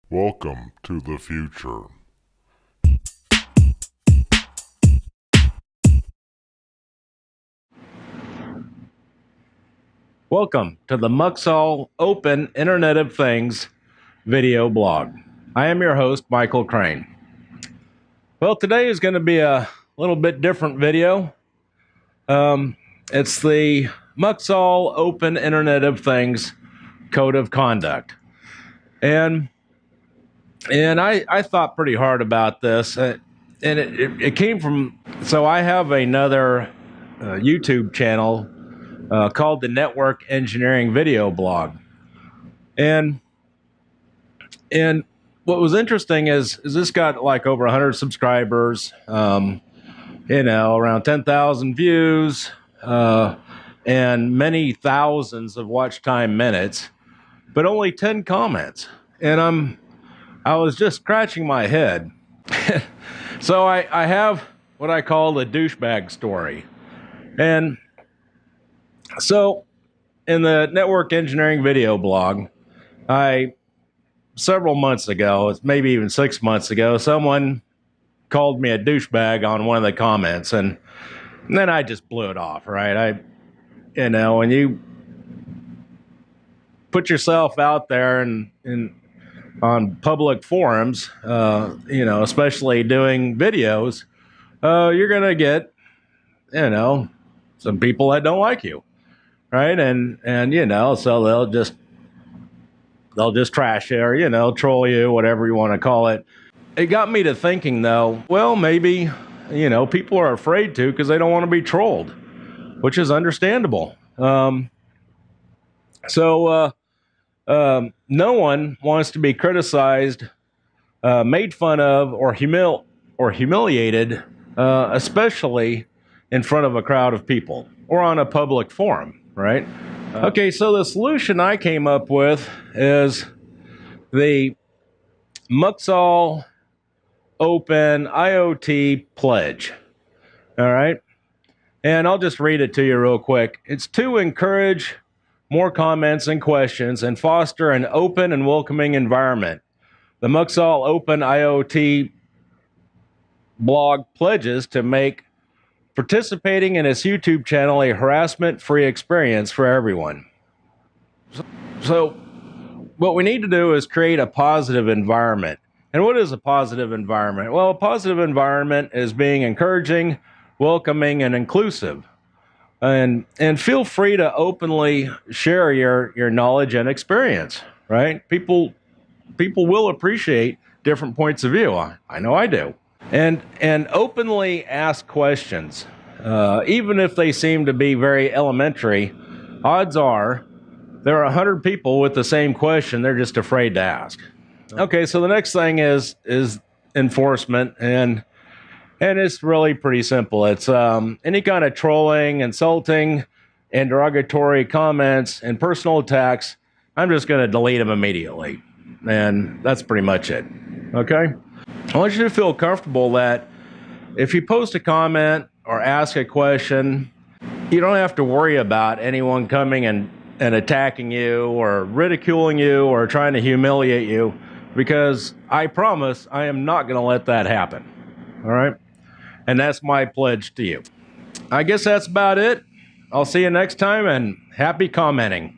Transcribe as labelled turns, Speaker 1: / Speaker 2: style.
Speaker 1: Welcome to the future.
Speaker 2: Welcome to the Muxall Open Internet of Things video blog. I am your host, Michael Crane. Well, today is going to be a little bit different video. It's the Muxall Open Internet of Things Code of Conduct. And I thought pretty hard about this. And it came from, so I have another YouTube channel called the Network Engineering Video Blog. And what was interesting is this got like over 100 subscribers, around 10,000 views, and many thousands of watch time minutes, but only 10 comments. And I was just scratching my head. So I have what I call the douchebag story. And so in the Network Engineering Video Blog, several months ago, maybe even 6 months ago, someone called me a douchebag on one of the comments, and then I just blew it off, right? When you put yourself out there and on public forums, especially doing videos, you're gonna get, some people that don't like you, right? And so they'll just trash you or, troll you, whatever you want to call it. It got me to thinking, though, well, maybe, people are afraid to because they don't want to be trolled, which is understandable. No one wants to be criticized, made fun of, or humiliated, especially in front of a crowd of people or on a public forum, right? Okay, so the solution I came up with is the Muxall Open IoT Pledge. All right, and I'll just read it to you real quick. It's to encourage more comments and questions and foster an open and welcoming environment. The Muxall Open IoT Blog pledges to make participating in its YouTube channel a harassment-free experience for everyone. So what we need to do is create a positive environment. And what is a positive environment? Well, a positive environment is being encouraging, welcoming, and inclusive. And feel free to openly share your knowledge and experience, right? People will appreciate different points of view. I know I do. And openly ask questions. Even if they seem to be very elementary, odds are there are 100 people with the same question. They're just afraid to ask. Okay, so the next thing is enforcement, and it's really pretty simple. It's any kind of trolling, insulting, and derogatory comments and personal attacks. I'm just going to delete them immediately, and that's pretty much it. Okay, I want you to feel comfortable that if you post a comment or ask a question, you don't have to worry about anyone coming and attacking you or ridiculing you or trying to humiliate you, because I promise I am not going to let that happen. All right? And that's my pledge to you. I guess that's about it. I'll see you next time, and happy commenting.